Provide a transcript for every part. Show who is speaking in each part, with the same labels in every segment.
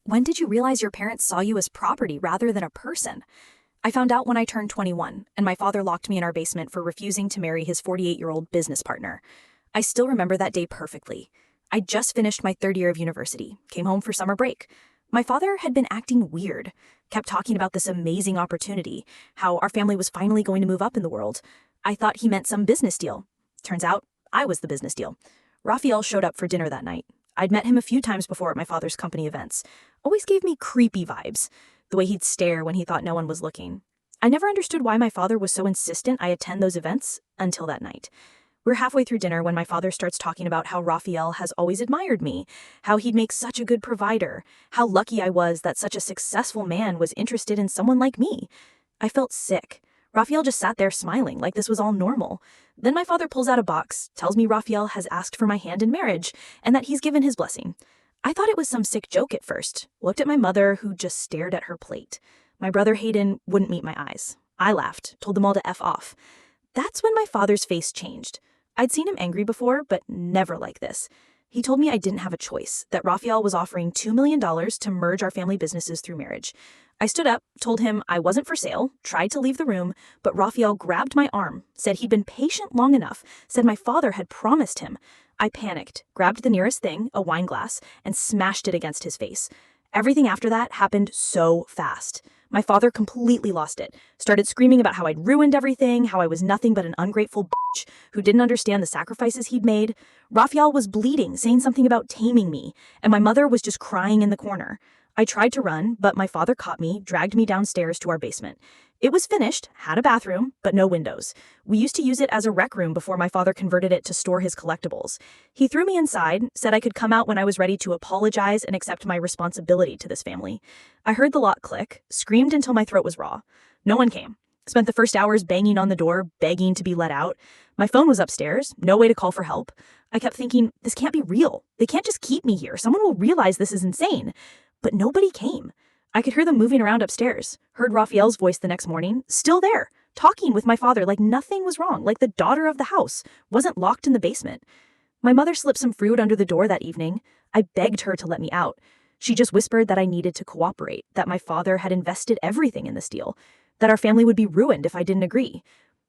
Speaker 1: When did you realize your parents saw you as property rather than a person? I found out when I turned 21, and my father locked me in our basement for refusing to marry his 48-year-old business partner. I still remember that day perfectly. I'd just finished my third year of university, came home for summer break. My father had been acting weird, kept talking about this amazing opportunity, how our family was finally going to move up in the world. I thought he meant some business deal. Turns out, I was the business deal. Raphael showed up for dinner that night. I'd met him a few times before at my father's company events. Always gave me creepy vibes, the way he'd stare when he thought no one was looking. I never understood why my father was so insistent I attend those events until that night. We're halfway through dinner when my father starts talking about how Raphael has always admired me, how he'd make such a good provider, how lucky I was that such a successful man was interested in someone like me. I felt sick. Raphael just sat there smiling like this was all normal. Then my father pulls out a box, tells me Raphael has asked for my hand in marriage, and that he's given his blessing. I thought it was some sick joke at first, looked at my mother, who just stared at her plate. My brother Hayden wouldn't meet my eyes. I laughed, told them all to F off. That's when my father's face changed. I'd seen him angry before, but never like this. He told me I didn't have a choice, that Raphael was offering $2 million to merge our family businesses through marriage. I stood up, told him I wasn't for sale, tried to leave the room, but Raphael grabbed my arm, said he'd been patient long enough, said my father had promised him. I panicked, grabbed the nearest thing, a wine glass, and smashed it against his face. Everything after that happened so fast. My father completely lost it, started screaming about how I'd ruined everything, how I was nothing but an ungrateful bitch who didn't understand the sacrifices he'd made. Raphael was bleeding, saying something about taming me, and my mother was just crying in the corner. I tried to run, but my father caught me, dragged me downstairs to our basement. It was finished, had a bathroom, but no windows. We used to use it as a rec room before my father converted it to store his collectibles. He threw me inside, said I could come out when I was ready to apologize and accept my responsibility to this family. I heard the lock click, screamed until my throat was raw. No one came. Spent the first hours banging on the door, begging to be let out. My phone was upstairs, no way to call for help. I kept thinking, this can't be real. They can't just keep me here. Someone will realize this is insane. But nobody came. I could hear them moving around upstairs, heard Raphael's voice the next morning, still there, talking with my father like nothing was wrong, like the daughter of the house wasn't locked in the basement. My mother slipped some fruit under the door that evening. I begged her to let me out. She just whispered that I needed to cooperate, that my father had invested everything in this deal, that our family would be ruined if I didn't agree.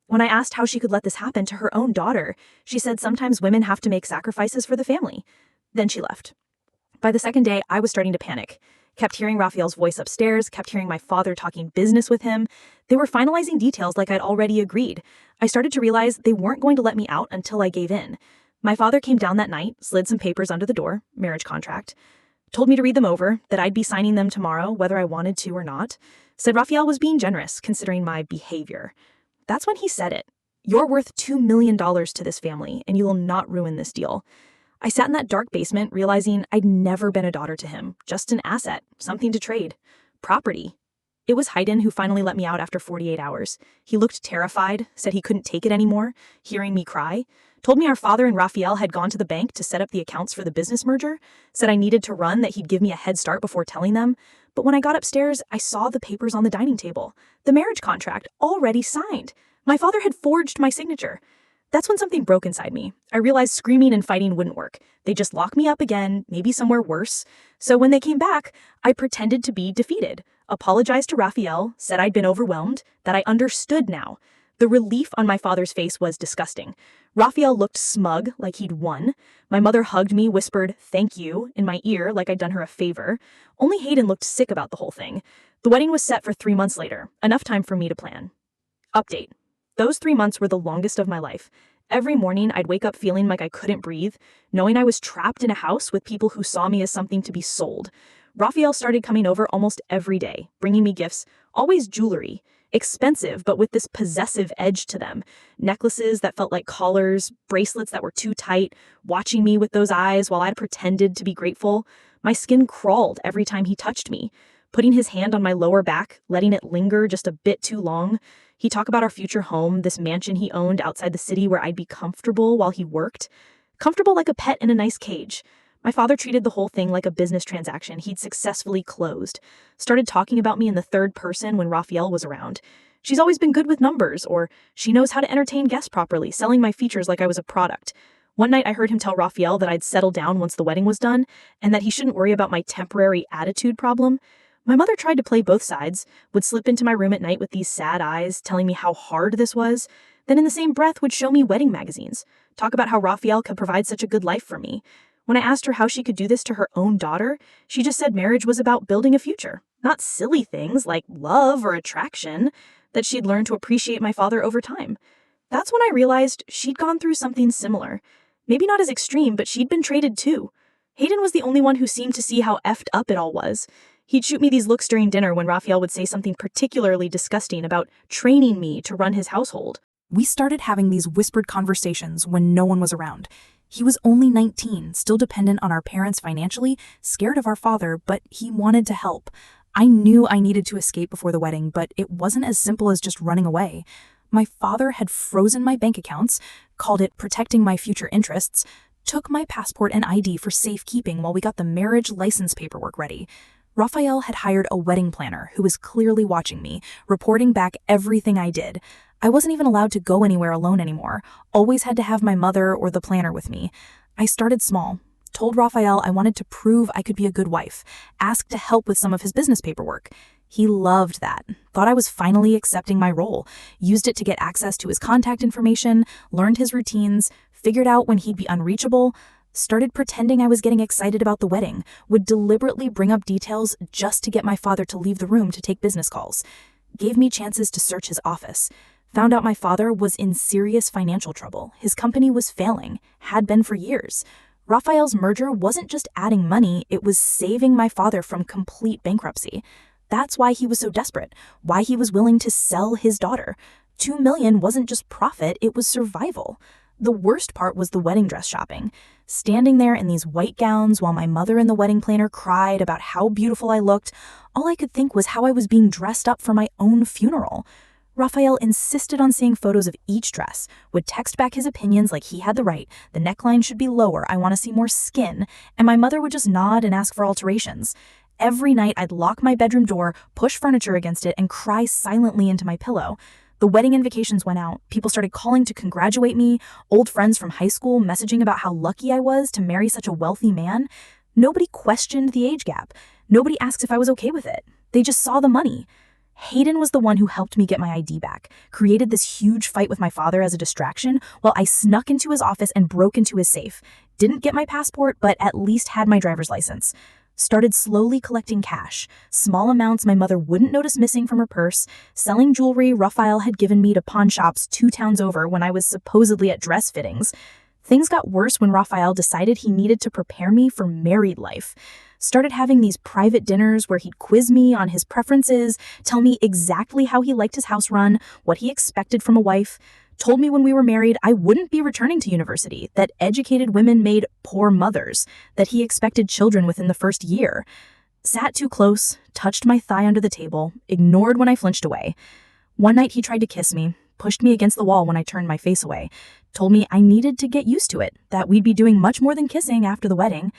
Speaker 1: When I asked how she could let this happen to her own daughter, she said sometimes women have to make sacrifices for the family. Then she left. By the second day, I was starting to panic. Kept hearing Raphael's voice upstairs, kept hearing my father talking business with him. They were finalizing details like I'd already agreed. I started to realize they weren't going to let me out until I gave in. My father came down that night, slid some papers under the door, marriage contract, told me to read them over, that I'd be signing them tomorrow, whether I wanted to or not. Said Raphael was being generous, considering my behavior. That's when he said it. You're worth $2 million to this family, and you will not ruin this deal. I sat in that dark basement, realizing I'd never been a daughter to him, just an asset, something to trade, property. It was Hayden who finally let me out after 48 hours. He looked terrified, said he couldn't take it anymore, hearing me cry, told me our father and Raphael had gone to the bank to set up the accounts for the business merger, said I needed to run, that he'd give me a head start before telling them. But when I got upstairs, I saw the papers on the dining table, the marriage contract already signed. My father had forged my signature. That's when something broke inside me. I realized screaming and fighting wouldn't work. They'd just lock me up again, maybe somewhere worse. So when they came back, I pretended to be defeated, apologized to Raphael, said I'd been overwhelmed, that I understood now. The relief on my father's face was disgusting. Raphael looked smug, like he'd won. My mother hugged me, whispered, "Thank you," in my ear, like I'd done her a favor. Only Hayden looked sick about the whole thing. The wedding was set for 3 months later, enough time for me to plan. Update. Those 3 months were the longest of my life. Every morning, I'd wake up feeling like I couldn't breathe, knowing I was trapped in a house with people who saw me as something to be sold. Raphael started coming over almost every day, bringing me gifts, always jewelry. Expensive, but with this possessive edge to them. Necklaces that felt like collars, bracelets that were too tight, watching me with those eyes while I'd pretended to be grateful. My skin crawled every time he touched me, putting his hand on my lower back, letting it linger just a bit too long. He'd talk about our future home, this mansion he owned outside the city where I'd be comfortable while he worked. Comfortable like a pet in a nice cage. My father treated the whole thing like a business transaction he'd successfully closed. Started talking about me in the third person when Raphael was around. She's always been good with numbers, or she knows how to entertain guests properly, selling my features like I was a product. One night I heard him tell Raphael that I'd settle down once the wedding was done, and that he shouldn't worry about my temporary attitude problem. My mother tried to play both sides, would slip into my room at night with these sad eyes, telling me how hard this was, then in the same breath would show me wedding magazines, talk about how Raphael could provide such a good life for me. When I asked her how she could do this to her own daughter, she just said marriage was about building a future, not silly things like love or attraction, that she'd learned to appreciate my father over time. That's when I realized she'd gone through something similar. Maybe not as extreme, but she'd been traded too. Hayden was the only one who seemed to see how effed up it all was. He'd shoot me these looks during dinner when Raphael would say something particularly disgusting about training me to run his household.
Speaker 2: We started having these whispered conversations when no one was around. He was only 19, still dependent on our parents financially, scared of our father, but he wanted to help. I knew I needed to escape before the wedding, but it wasn't as simple as just running away. My father had frozen my bank accounts, called it protecting my future interests, took my passport and ID for safekeeping while we got the marriage license paperwork ready. Raphael had hired a wedding planner who was clearly watching me, reporting back everything I did. I wasn't even allowed to go anywhere alone anymore, always had to have my mother or the planner with me. I started small, told Raphael I wanted to prove I could be a good wife, asked to help with some of his business paperwork. He loved that, thought I was finally accepting my role, used it to get access to his contact information, learned his routines, figured out when he'd be unreachable, started pretending I was getting excited about the wedding, would deliberately bring up details just to get my father to leave the room to take business calls. Gave me chances to search his office. Found out my father was in serious financial trouble. His company was failing, had been for years. Raphael's merger wasn't just adding money, it was saving my father from complete bankruptcy. That's why he was so desperate, why he was willing to sell his daughter. $2 million wasn't just profit, it was survival. The worst part was the wedding dress shopping. Standing there in these white gowns while my mother and the wedding planner cried about how beautiful I looked, all I could think was how I was being dressed up for my own funeral. Raphael insisted on seeing photos of each dress, would text back his opinions like he had the right, the neckline should be lower, I want to see more skin, and my mother would just nod and ask for alterations. Every night I'd lock my bedroom door, push furniture against it, and cry silently into my pillow. The wedding invitations went out, people started calling to congratulate me, old friends from high school messaging about how lucky I was to marry such a wealthy man. Nobody questioned the age gap. Nobody asked if I was okay with it. They just saw the money. Hayden was the one who helped me get my ID back, created this huge fight with my father as a distraction while I snuck into his office and broke into his safe. Didn't get my passport, but at least had my driver's license. Started slowly collecting cash, small amounts my mother wouldn't notice missing from her purse, selling jewelry Raphael had given me to pawn shops 2 towns over when I was supposedly at dress fittings. Things got worse when Raphael decided he needed to prepare me for married life. Started having these private dinners where he'd quiz me on his preferences, tell me exactly how he liked his house run, what he expected from a wife. Told me when we were married I wouldn't be returning to university, that educated women made poor mothers, that he expected children within the first year. Sat too close, touched my thigh under the table, ignored when I flinched away. One night he tried to kiss me, pushed me against the wall when I turned my face away, told me I needed to get used to it, that we'd be doing much more than kissing after the wedding.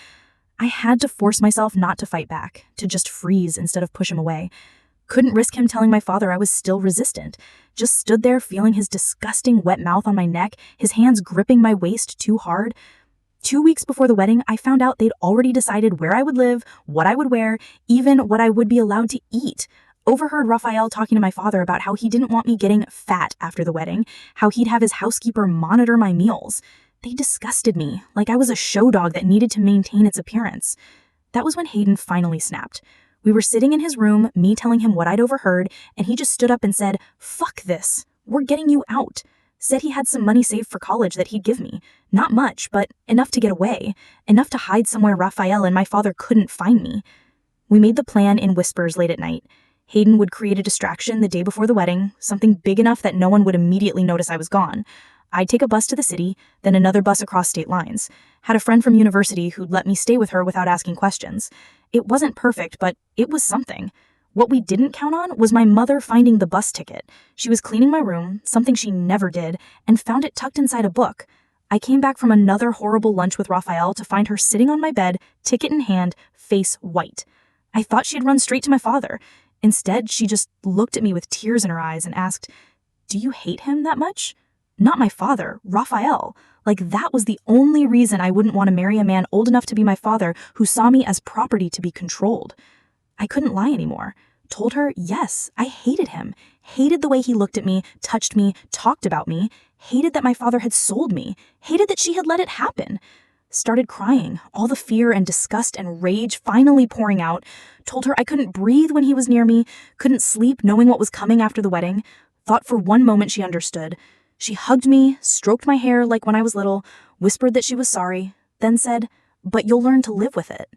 Speaker 2: I had to force myself not to fight back, to just freeze instead of push him away. Couldn't risk him telling my father I was still resistant. Just stood there feeling his disgusting wet mouth on my neck, his hands gripping my waist too hard. 2 weeks before the wedding, I found out they'd already decided where I would live, what I would wear, even what I would be allowed to eat. Overheard Raphael talking to my father about how he didn't want me getting fat after the wedding, how he'd have his housekeeper monitor my meals. They disgusted me, like I was a show dog that needed to maintain its appearance. That was when Hayden finally snapped. We were sitting in his room, me telling him what I'd overheard, and he just stood up and said, "Fuck this. We're getting you out." Said he had some money saved for college that he'd give me. Not much, but enough to get away. Enough to hide somewhere Raphael and my father couldn't find me. We made the plan in whispers late at night. Hayden would create a distraction the day before the wedding, something big enough that no one would immediately notice I was gone. I'd take a bus to the city, then another bus across state lines. Had a friend from university who'd let me stay with her without asking questions. It wasn't perfect, but it was something. What we didn't count on was my mother finding the bus ticket. She was cleaning my room, something she never did, and found it tucked inside a book. I came back from another horrible lunch with Raphael to find her sitting on my bed, ticket in hand, face white. I thought she'd run straight to my father. Instead, she just looked at me with tears in her eyes and asked, "Do you hate him that much?"
Speaker 1: Not my father, Raphael. Like, that was the only reason I wouldn't want to marry a man old enough to be my father who saw me as property to be controlled. I couldn't lie anymore. Told her, yes, I hated him. Hated the way he looked at me, touched me, talked about me. Hated that my father had sold me. Hated that she had let it happen. Started crying, all the fear and disgust and rage finally pouring out. Told her I couldn't breathe when he was near me, couldn't sleep knowing what was coming after the wedding. Thought for one moment she understood. She hugged me, stroked my hair like when I was little, whispered that she was sorry, then said, "But you'll learn to live with it."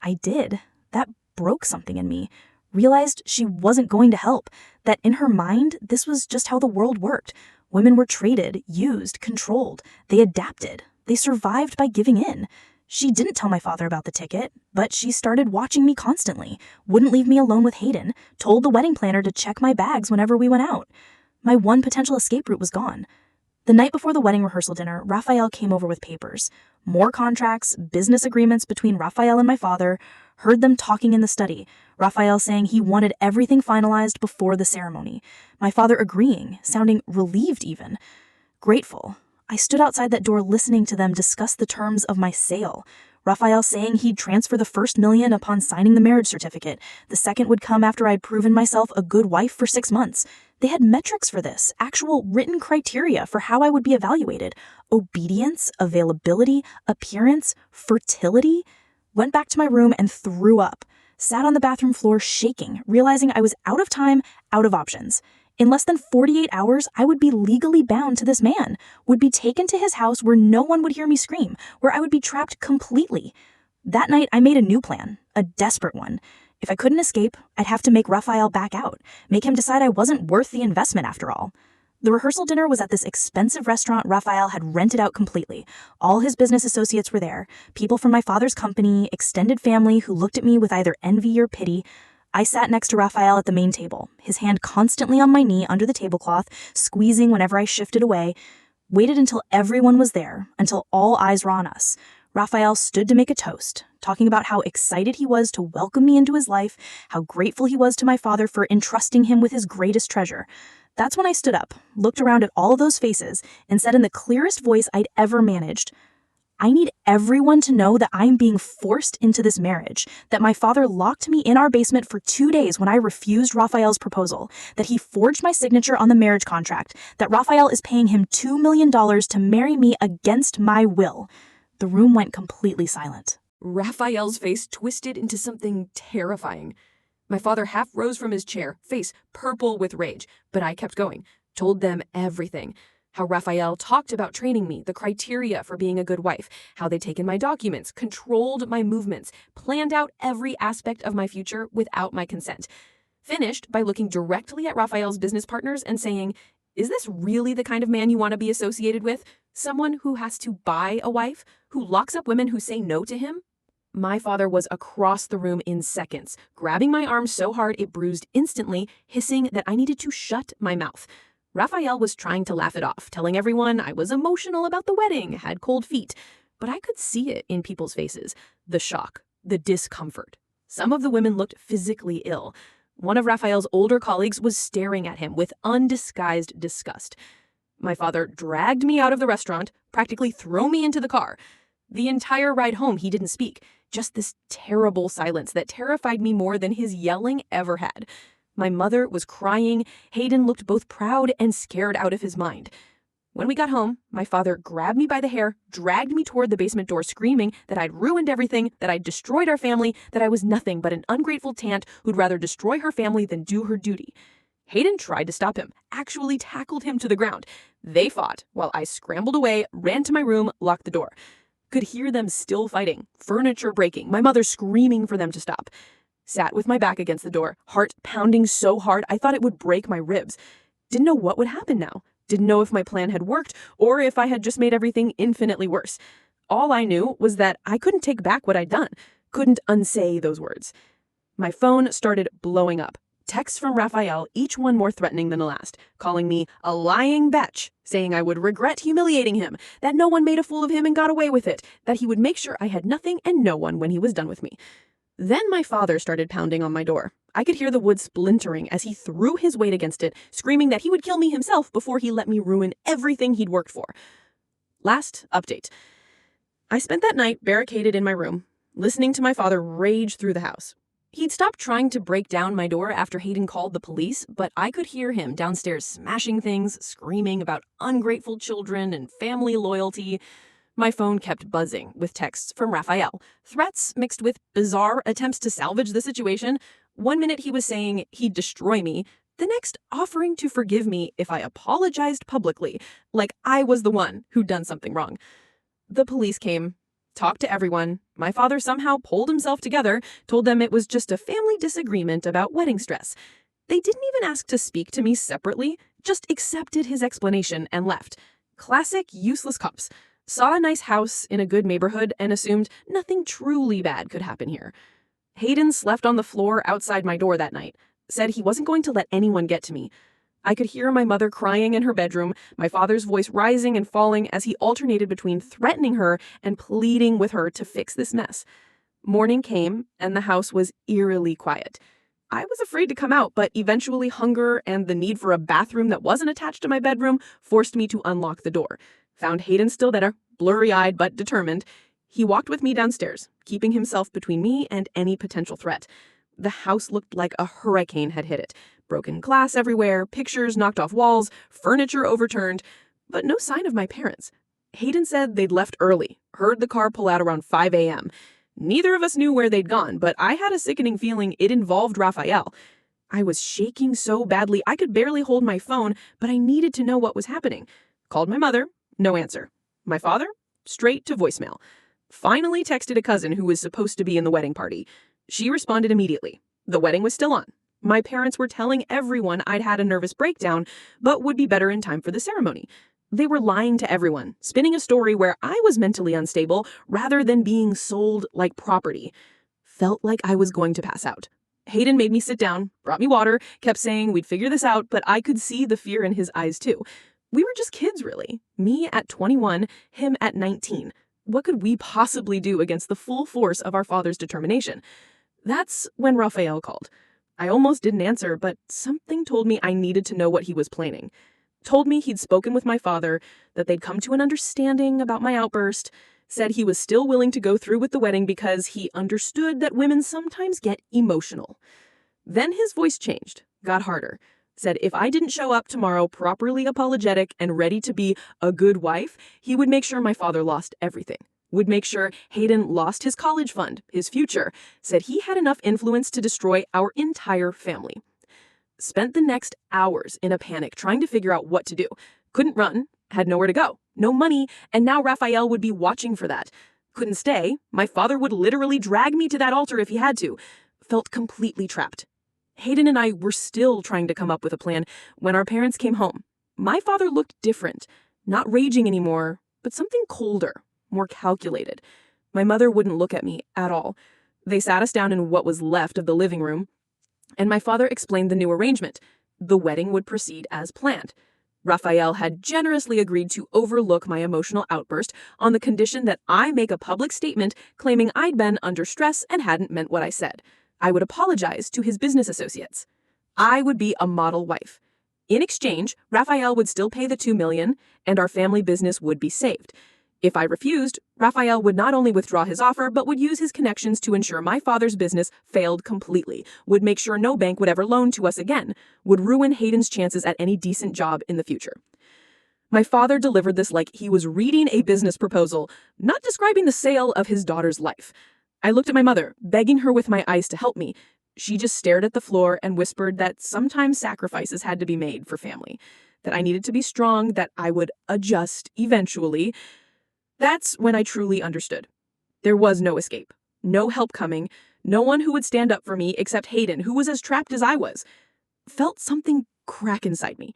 Speaker 1: I did. That broke something in me. Realized she wasn't going to help, that in her mind, this was just how the world worked. Women were traded, used, controlled. They adapted. They survived by giving in. She didn't tell my father about the ticket, but she started watching me constantly, wouldn't leave me alone with Hayden, told the wedding planner to check my bags whenever we went out. My one potential escape route was gone. The night before the wedding rehearsal dinner, Raphael came over with papers. More contracts, business agreements between Raphael and my father. Heard them talking in the study. Raphael saying he wanted everything finalized before the ceremony. My father agreeing, sounding relieved even. Grateful. I stood outside that door listening to them discuss the terms of my sale. Raphael saying he'd transfer the first $1 million upon signing the marriage certificate. The second would come after I'd proven myself a good wife for 6 months. They had metrics for this, actual written criteria for how I would be evaluated. Obedience, availability, appearance, fertility. Went back to my room and threw up. Sat on the bathroom floor shaking, realizing I was out of time, out of options. In less than 48 hours, I would be legally bound to this man, would be taken to his house where no one would hear me scream, where I would be trapped completely. That night, I made a new plan, a desperate one. If I couldn't escape, I'd have to make Raphael back out, make him decide I wasn't worth the investment after all. The rehearsal dinner was at this expensive restaurant Raphael had rented out completely. All his business associates were there, people from my father's company, extended family who looked at me with either envy or pity. I sat next to Raphael at the main table, his hand constantly on my knee under the tablecloth, squeezing whenever I shifted away. Waited until everyone was there, until all eyes were on us. Raphael stood to make a toast, talking about how excited he was to welcome me into his life, how grateful he was to my father for entrusting him with his greatest treasure. That's when I stood up, looked around at all of those faces, and said in the clearest voice I'd ever managed, "I need everyone to know that I'm being forced into this marriage, that my father locked me in our basement for 2 days when I refused Raphael's proposal, that he forged my signature on the marriage contract, that Raphael is paying him $2 million to marry me against my will." The room went completely silent.
Speaker 3: Raphael's face twisted into something terrifying. My father half rose from his chair, face purple with rage, but I kept going, told them everything. How Raphael talked about training me, the criteria for being a good wife, how they'd taken my documents, controlled my movements, planned out every aspect of my future without my consent. Finished by looking directly at Raphael's business partners and saying, "Is this really the kind of man you want to be associated with? Someone who has to buy a wife? Who locks up women who say no to him?" My father was across the room in seconds, grabbing my arm so hard it bruised instantly, hissing that I needed to shut my mouth. Raphael was trying to laugh it off, telling everyone I was emotional about the wedding, had cold feet. But I could see it in people's faces, the shock, the discomfort. Some of the women looked physically ill. One of Raphael's older colleagues was staring at him with undisguised disgust. My father dragged me out of the restaurant, practically threw me into the car. The entire ride home, he didn't speak, just this terrible silence that terrified me more than his yelling ever had. My mother was crying. Hayden looked both proud and scared out of his mind. When we got home, my father grabbed me by the hair, dragged me toward the basement door screaming that I'd ruined everything, that I'd destroyed our family, that I was nothing but an ungrateful tant who'd rather destroy her family than do her duty. Hayden tried to stop him, actually tackled him to the ground. They fought while I scrambled away, ran to my room, locked the door. Could hear them still fighting, furniture breaking, my mother screaming for them to stop. Sat with my back against the door, heart pounding so hard I thought it would break my ribs. Didn't know what would happen now. Didn't know if my plan had worked or if I had just made everything infinitely worse. All I knew was that I couldn't take back what I'd done, couldn't unsay those words. My phone started blowing up. Texts from Raphael, each one more threatening than the last, calling me a lying bitch, saying I would regret humiliating him, that no one made a fool of him and got away with it, that he would make sure I had nothing and no one when he was done with me. Then my father started pounding on my door. I could hear the wood splintering as he threw his weight against it, screaming that he would kill me himself before he let me ruin everything he'd worked for. Last update. I spent that night barricaded in my room, listening to my father rage through the house. He'd stopped trying to break down my door after Hayden called the police, but I could hear him downstairs smashing things, screaming about ungrateful children and family loyalty. My phone kept buzzing with texts from Raphael, threats mixed with bizarre attempts to salvage the situation. One minute he was saying he'd destroy me, the next offering to forgive me if I apologized publicly, like I was the one who'd done something wrong. The police came, talked to everyone. My father somehow pulled himself together, told them it was just a family disagreement about wedding stress. They didn't even ask to speak to me separately, just accepted his explanation and left. Classic useless cops. Saw a nice house in a good neighborhood and assumed nothing truly bad could happen here. Hayden slept on the floor outside my door that night, said he wasn't going to let anyone get to me. I could hear my mother crying in her bedroom, my father's voice rising and falling as he alternated between threatening her and pleading with her to fix this mess. Morning came, and the house was eerily quiet. I was afraid to come out, but eventually hunger and the need for a bathroom that wasn't attached to my bedroom forced me to unlock the door. Found Hayden still there, blurry-eyed but determined. He walked with me downstairs, keeping himself between me and any potential threat. The house looked like a hurricane had hit it. Broken glass everywhere, pictures knocked off walls, furniture overturned, but no sign of my parents. Hayden said they'd left early, heard the car pull out around 5 a.m. Neither of us knew where they'd gone, but I had a sickening feeling it involved Raphael. I was shaking so badly I could barely hold my phone, but I needed to know what was happening. Called my mother, no answer. My father, straight to voicemail. Finally texted a cousin who was supposed to be in the wedding party. She responded immediately. The wedding was still on. My parents were telling everyone I'd had a nervous breakdown, but would be better in time for the ceremony. They were lying to everyone, spinning a story where I was mentally unstable rather than being sold like property. Felt like I was going to pass out. Hayden made me sit down, brought me water, kept saying we'd figure this out, but I could see the fear in his eyes too. We were just kids, really. Me at 21, him at 19. What could we possibly do against the full force of our father's determination? That's when Raphael called. I almost didn't answer, but something told me I needed to know what he was planning. Told me he'd spoken with my father, that they'd come to an understanding about my outburst, said he was still willing to go through with the wedding because he understood that women sometimes get emotional. Then his voice changed, got harder. Said if I didn't show up tomorrow properly apologetic and ready to be a good wife, he would make sure my father lost everything. Would make sure Hayden lost his college fund, his future. Said he had enough influence to destroy our entire family. Spent the next hours in a panic trying to figure out what to do. Couldn't run, had nowhere to go, no money, and now Raphael would be watching for that. Couldn't stay. My father would literally drag me to that altar if he had to. Felt completely trapped. Hayden and I were still trying to come up with a plan when our parents came home. My father looked different, not raging anymore, but something colder, more calculated. My mother wouldn't look at me at all. They sat us down in what was left of the living room, and my father explained the new arrangement. The wedding would proceed as planned. Raphael had generously agreed to overlook my emotional outburst on the condition that I make a public statement claiming I'd been under stress and hadn't meant what I said. I would apologize to his business associates. I would be a model wife. In exchange, Raphael would still pay the $2 million, and our family business would be saved. If I refused, Raphael would not only withdraw his offer, but would use his connections to ensure my father's business failed completely, would make sure no bank would ever loan to us again, would ruin Hayden's chances at any decent job in the future. My father delivered this like he was reading a business proposal, not describing the sale of his daughter's life. I looked at my mother, begging her with my eyes to help me. She just stared at the floor and whispered that sometimes sacrifices had to be made for family, that I needed to be strong, that I would adjust eventually. That's when I truly understood. There was no escape, no help coming, no one who would stand up for me except Hayden, who was as trapped as I was. Felt something crack inside me.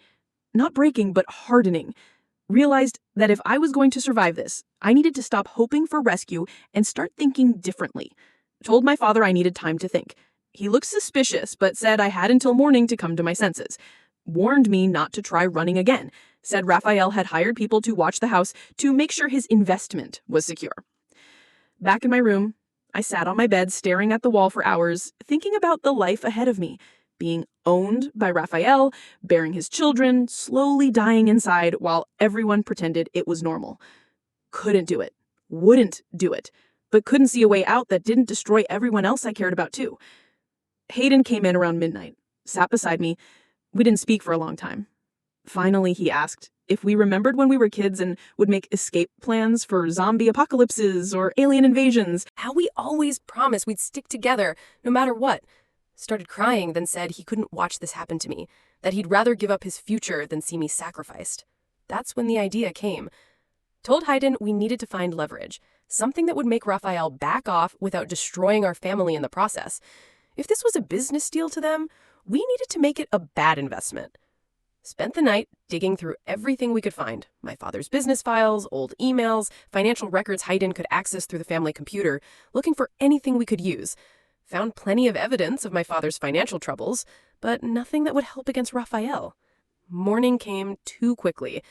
Speaker 3: Not breaking, but hardening. Realized that if I was going to survive this, I needed to stop hoping for rescue and start thinking differently. Told my father I needed time to think. He looked suspicious, but said I had until morning to come to my senses. Warned me not to try running again. Said Raphael had hired people to watch the house to make sure his investment was secure. Back in my room,
Speaker 4: I sat on my bed staring at the wall for hours, thinking about the life ahead of me, being owned by Raphael, bearing his children, slowly dying inside while everyone pretended it was normal. Couldn't do it. Wouldn't do it. But couldn't see a way out that didn't destroy everyone else I cared about too. Hayden came in around midnight, sat beside me. We didn't speak for a long time. Finally, he asked if we remembered when we were kids and would make escape plans for zombie apocalypses or alien invasions.
Speaker 3: How we always promised we'd stick together, no matter what. Started crying, then said he couldn't watch this happen to me, that he'd rather give up his future than see me sacrificed. That's when the idea came. Told Hayden we needed to find leverage, something that would make Raphael back off without destroying our family in the process. If this was a business deal to them, we needed to make it a bad investment. Spent the night digging through everything we could find. My father's business files, old emails, financial records Hayden could access through the family computer, looking for anything we could use. Found plenty of evidence of my father's financial troubles, but nothing that would help against Raphael. Morning came too quickly.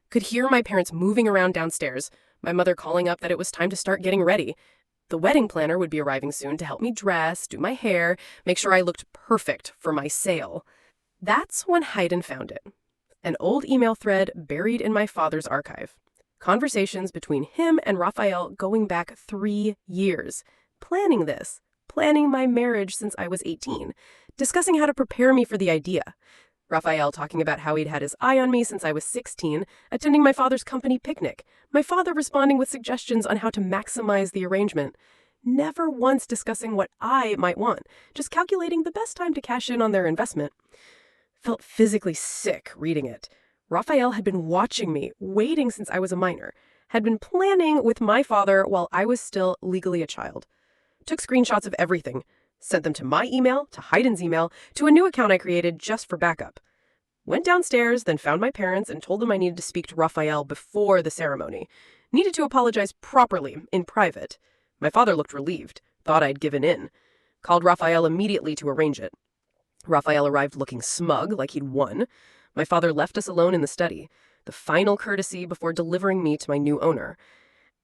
Speaker 3: Could hear my parents moving around downstairs, my mother calling up that it was time to start getting ready. The wedding planner would be arriving soon to help me dress, do my hair, make sure I looked perfect for my sale. That's when Hayden found it. An old email thread buried in my father's archive. Conversations between him and Raphael going back 3 years. Planning this. Planning my marriage since I was 18. Discussing how to prepare me for the idea. Raphael talking about how he'd had his eye on me since I was 16, attending my father's company picnic. My father responding with suggestions on how to maximize the arrangement. Never once discussing what I might want, just calculating the best time to cash in on their investment. Felt physically sick reading it. Raphael had been watching me, waiting since I was a minor, had been planning with my father while I was still legally a child. Took screenshots of everything, sent them to my email, to Hayden's email, to a new account I created just for backup. Went downstairs, then found my parents and told them I needed to speak to Raphael before the ceremony. Needed to apologize properly, in private. My father looked relieved, thought I'd given in. Called Raphael immediately to arrange it. Raphael arrived looking smug, like he'd won. My father left us alone in the study, the final courtesy before delivering me to my new owner.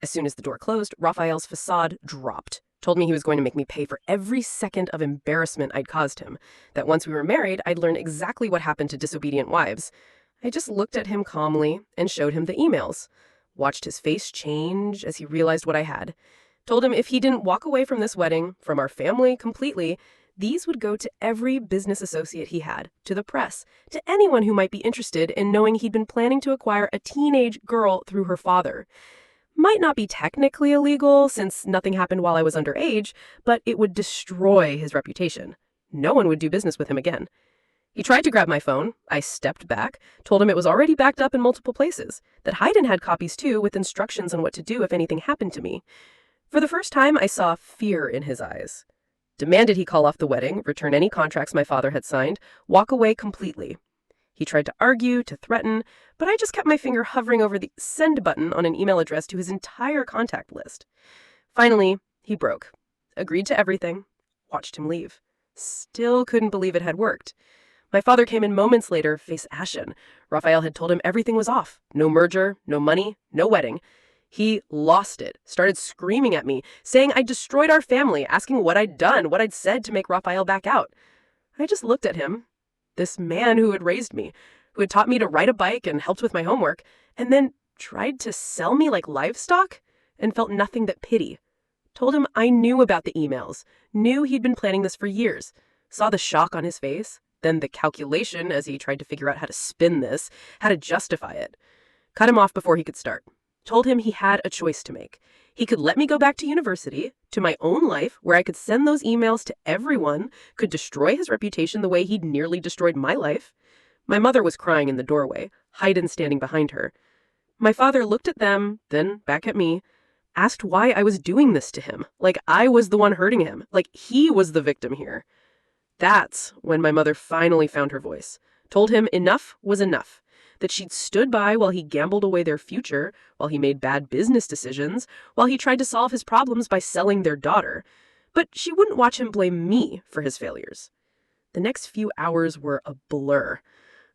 Speaker 3: As soon as the door closed, Raphael's facade dropped. Told me he was going to make me pay for every second of embarrassment I'd caused him, that once we were married, I'd learn exactly what happened to disobedient wives. I just looked at him calmly and showed him the emails. Watched his face change as he realized what I had. Told him if he didn't walk away from this wedding, from our family completely, these would go to every business associate he had, to the press, to anyone who might be interested in knowing he'd been planning to acquire a teenage girl through her father. Might not be technically illegal since nothing happened while I was underage, but it would destroy his reputation. No one would do business with him again. He tried to grab my phone. I stepped back, told him it was already backed up in multiple places, that Hayden had copies too with instructions on what to do if anything happened to me. For the first time, I saw fear in his eyes. Demanded he call off the wedding, return any contracts my father had signed, walk away completely. He tried to argue, to threaten, but I just kept my finger hovering over the send button on an email address to his entire contact list. Finally, he broke. Agreed to everything. Watched him leave. Still couldn't believe it had worked. My father came in moments later, face ashen. Raphael had told him everything was off. No merger, no money, no wedding. He lost it, started screaming at me, saying I destroyed our family, asking what I'd done, what I'd said to make Raphael back out. I just looked at him, this man who had raised me, who had taught me to ride a bike and helped with my homework, and then tried to sell me like livestock, and felt nothing but pity. Told him I knew about the emails, knew he'd been planning this for years, saw the shock on his face, then the calculation as he tried to figure out how to spin this, how to justify it. Cut him off before he could start. Told him he had a choice to make. He could let me go back to university, to my own life, where I could send those emails to everyone, could destroy his reputation the way he'd nearly destroyed my life. My mother was crying in the doorway, Hayden standing behind her. My father looked at them, then back at me, asked why I was doing this to him, like I was the one hurting him, like he was the victim here. That's when my mother finally found her voice, told him enough was enough. That she'd stood by while he gambled away their future, while he made bad business decisions, while he tried to solve his problems by selling their daughter. But she wouldn't watch him blame me for his failures. The next few hours were a blur.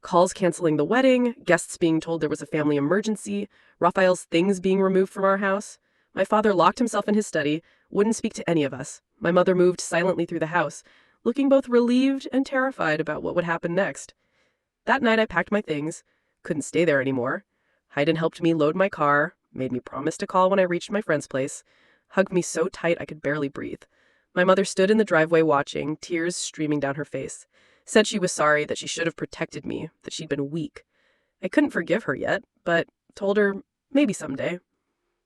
Speaker 3: Calls canceling the wedding, guests being told there was a family emergency, Raphael's things being removed from our house. My father locked himself in his study, wouldn't speak to any of us. My mother moved silently through the house, looking both relieved and terrified about what would happen next. That night I packed my things, couldn't stay there anymore. Hayden helped me load my car, made me promise to call when I reached my friend's place, hugged me so tight I could barely breathe. My mother stood in the driveway watching, tears streaming down her face. Said she was sorry, that she should have protected me, that she'd been weak. I couldn't forgive her yet, but told her maybe someday.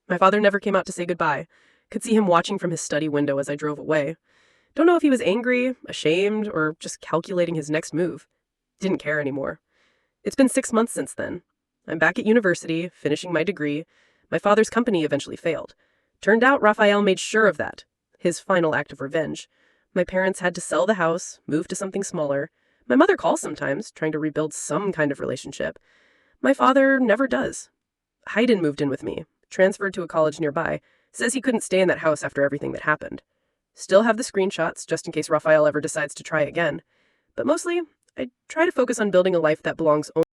Speaker 3: My father never came out to say goodbye. Could see him watching from his study window as I drove away. Don't know if he was angry, ashamed, or just calculating his next move. Didn't care anymore. It's been 6 months since then. I'm back at university, finishing my degree. My father's company eventually failed. Turned out Raphael made sure of that. His final act of revenge. My parents had to sell the house, move to something smaller. My mother calls sometimes, trying to rebuild some kind of relationship. My father never does. Hayden moved in with me, transferred to a college nearby, says he couldn't stay in that house after everything that happened. Still have the screenshots, just in case Raphael ever decides to try again. But mostly, I try to focus on building a life that belongs only